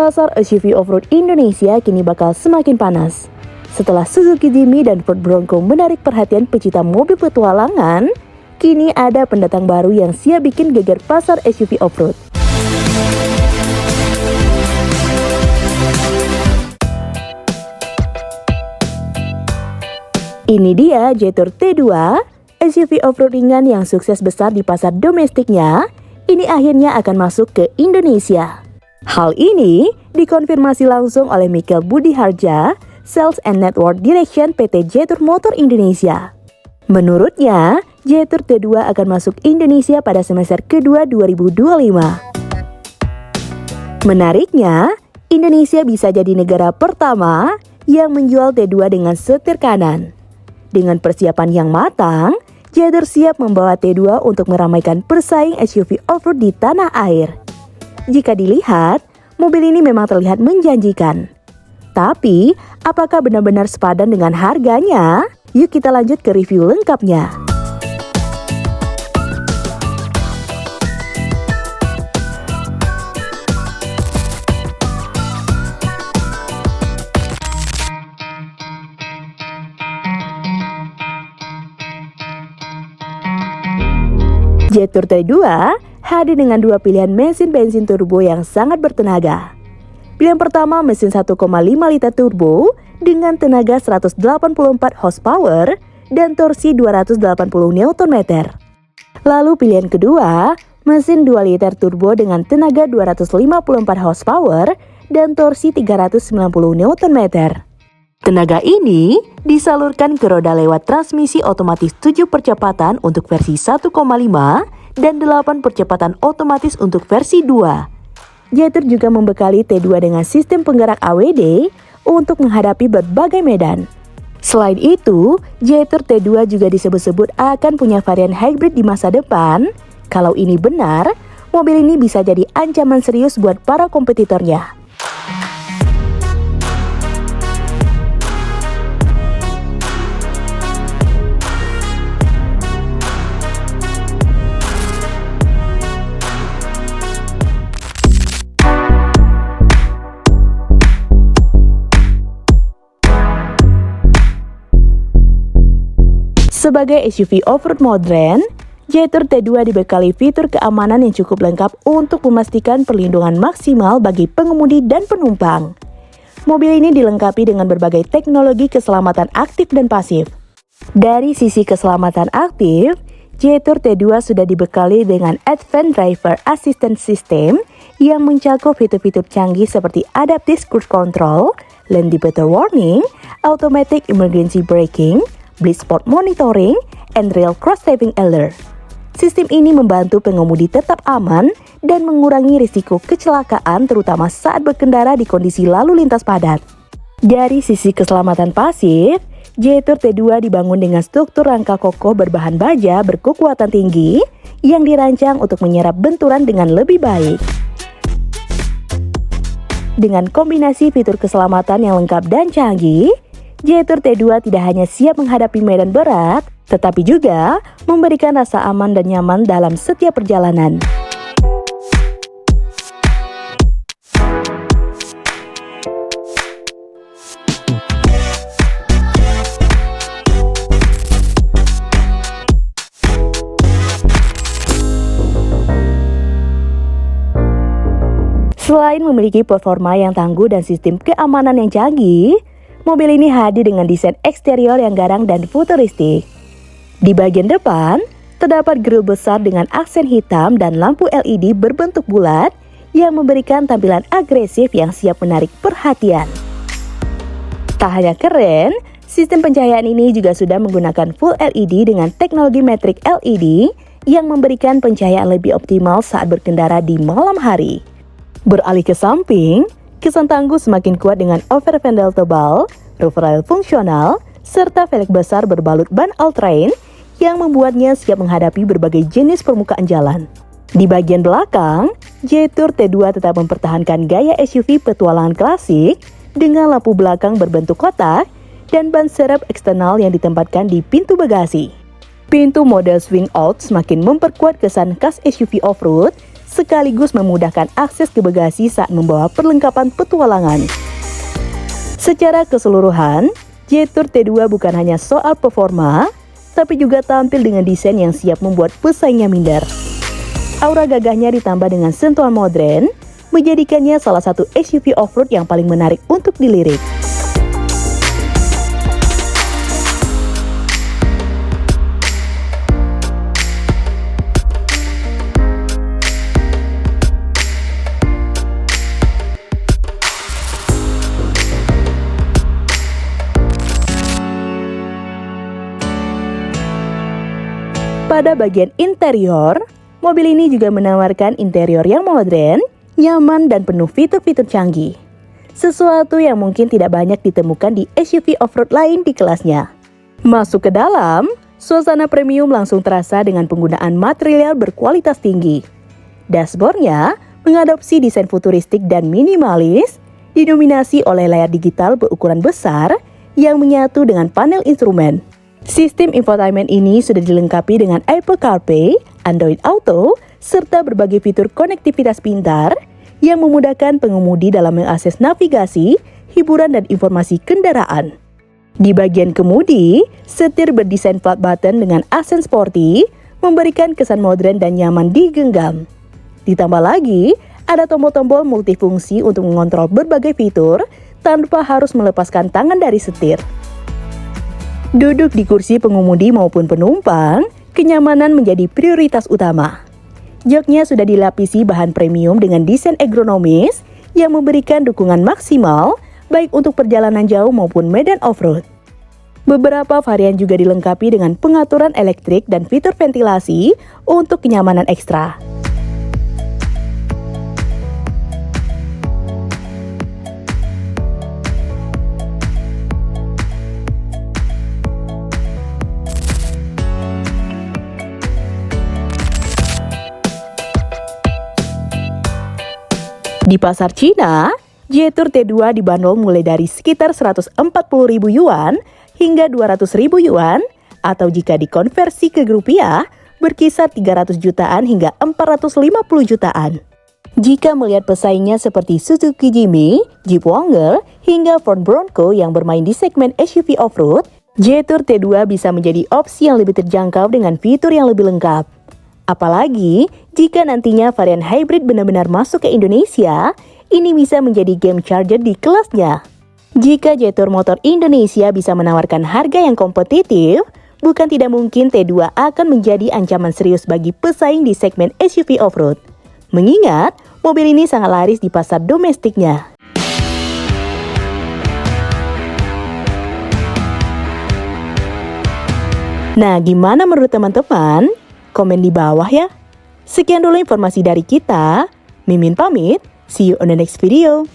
Pasar SUV off-road Indonesia kini bakal semakin panas. Setelah Suzuki Jimny dan Ford Bronco menarik perhatian pecinta mobil petualangan, kini ada pendatang baru yang siap bikin geger pasar SUV off-road. Ini dia Jetour T2, SUV off-road ringan yang sukses besar di pasar domestiknya, ini akhirnya akan masuk ke Indonesia. Hal ini dikonfirmasi langsung oleh Michael Budi Harja, Sales and Network Direction PT Jetour Motor Indonesia. Menurutnya, Jetour T2 akan masuk Indonesia pada semester kedua 2025. Menariknya, Indonesia bisa jadi negara pertama yang menjual T2 dengan setir kanan. Dengan persiapan yang matang, Jetour siap membawa T2 untuk meramaikan persaing SUV off-road di tanah air. Jika dilihat, mobil ini memang terlihat menjanjikan. Tapi, apakah benar-benar sepadan dengan harganya? Yuk kita lanjut ke review lengkapnya. Jetour T2 hadir dengan dua pilihan mesin bensin turbo yang sangat bertenaga. Pilihan pertama mesin 1,5 liter turbo dengan tenaga 184 horsepower dan torsi 280 Nm. Lalu pilihan kedua, mesin 2 liter turbo dengan tenaga 254 horsepower dan torsi 390 Nm. Tenaga ini disalurkan ke roda lewat transmisi otomatis 7 percepatan untuk versi 1,5 dan 8 percepatan otomatis untuk versi 2. Jetour juga membekali T2 dengan sistem penggerak AWD untuk menghadapi berbagai medan. Selain itu, Jetour T2 juga disebut-sebut akan punya varian hybrid di masa depan. Kalau ini benar, mobil ini bisa jadi ancaman serius buat para kompetitornya. Sebagai SUV off-road modern, Jetour T2 dibekali fitur keamanan yang cukup lengkap untuk memastikan perlindungan maksimal bagi pengemudi dan penumpang. Mobil ini dilengkapi dengan berbagai teknologi keselamatan aktif dan pasif. Dari sisi keselamatan aktif, Jetour T2 sudah dibekali dengan Advanced Driver Assistance System yang mencakup fitur-fitur canggih seperti Adaptive Cruise Control, Lane Departure Warning, Automatic Emergency Braking, Blind Spot Monitoring, and Rail Cross Saving Alert. Sistem ini membantu pengemudi tetap aman dan mengurangi risiko kecelakaan terutama saat berkendara di kondisi lalu lintas padat. Dari sisi keselamatan pasif, Jetour T2 dibangun dengan struktur rangka kokoh berbahan baja berkekuatan tinggi yang dirancang untuk menyerap benturan dengan lebih baik. Dengan kombinasi fitur keselamatan yang lengkap dan canggih, Jetour T2 tidak hanya siap menghadapi medan berat, tetapi juga memberikan rasa aman dan nyaman dalam setiap perjalanan. Selain memiliki performa yang tangguh dan sistem keamanan yang canggih, mobil ini hadir dengan desain eksterior yang garang dan futuristik. Di bagian depan, terdapat grill besar dengan aksen hitam dan lampu LED berbentuk bulat yang memberikan tampilan agresif yang siap menarik perhatian. Tak hanya keren, sistem pencahayaan ini juga sudah menggunakan full LED dengan teknologi Matrix LED yang memberikan pencahayaan lebih optimal saat berkendara di malam hari. Beralih ke samping, kesan tangguh semakin kuat dengan over vandal tebal, roof rail fungsional, serta velg besar berbalut ban all-terrain yang membuatnya siap menghadapi berbagai jenis permukaan jalan. Di bagian belakang, Jetour T2 tetap mempertahankan gaya SUV petualangan klasik dengan lampu belakang berbentuk kotak dan ban serep eksternal yang ditempatkan di pintu bagasi. Pintu model swing out semakin memperkuat kesan khas SUV off-road sekaligus memudahkan akses ke bagasi saat membawa perlengkapan petualangan. Secara keseluruhan, Jetour T2 bukan hanya soal performa, tapi juga tampil dengan desain yang siap membuat pesaingnya minder. Aura gagahnya ditambah dengan sentuhan modern, menjadikannya salah satu SUV off-road yang paling menarik untuk dilirik. Pada bagian interior, mobil ini juga menawarkan interior yang modern, nyaman, dan penuh fitur-fitur canggih. Sesuatu yang mungkin tidak banyak ditemukan di SUV off-road lain di kelasnya. Masuk ke dalam, suasana premium langsung terasa dengan penggunaan material berkualitas tinggi. Dashboardnya mengadopsi desain futuristik dan minimalis, didominasi oleh layar digital berukuran besar yang menyatu dengan panel instrumen. Sistem infotainment ini sudah dilengkapi dengan Apple CarPlay, Android Auto, serta berbagai fitur konektivitas pintar yang memudahkan pengemudi dalam mengakses navigasi, hiburan, dan informasi kendaraan. Di bagian kemudi, setir berdesain flat button dengan aksen sporty, memberikan kesan modern dan nyaman digenggam. Ditambah lagi, ada tombol-tombol multifungsi untuk mengontrol berbagai fitur tanpa harus melepaskan tangan dari setir. Duduk di kursi pengemudi maupun penumpang, kenyamanan menjadi prioritas utama. Joknya sudah dilapisi bahan premium dengan desain ergonomis yang memberikan dukungan maksimal baik untuk perjalanan jauh maupun medan off-road. Beberapa varian juga dilengkapi dengan pengaturan elektrik dan fitur ventilasi untuk kenyamanan ekstra. Di pasar Cina, Jetour T2 dibanderol mulai dari sekitar 140.000 yuan hingga 200.000 yuan, atau jika dikonversi ke rupiah, berkisar 300 jutaan hingga 450 jutaan. Jika melihat pesaingnya seperti Suzuki Jimny, Jeep Wrangler, hingga Ford Bronco yang bermain di segmen SUV off-road, Jetour T2 bisa menjadi opsi yang lebih terjangkau dengan fitur yang lebih lengkap. Apalagi, jika nantinya varian hybrid benar-benar masuk ke Indonesia, ini bisa menjadi game changer di kelasnya. Jika Jetour Motor Indonesia bisa menawarkan harga yang kompetitif, bukan tidak mungkin T2 akan menjadi ancaman serius bagi pesaing di segmen SUV off-road. Mengingat, mobil ini sangat laris di pasar domestiknya. Nah, gimana menurut teman-teman? Komen di bawah ya. Sekian dulu informasi dari kita. Mimin pamit. See you on the next video.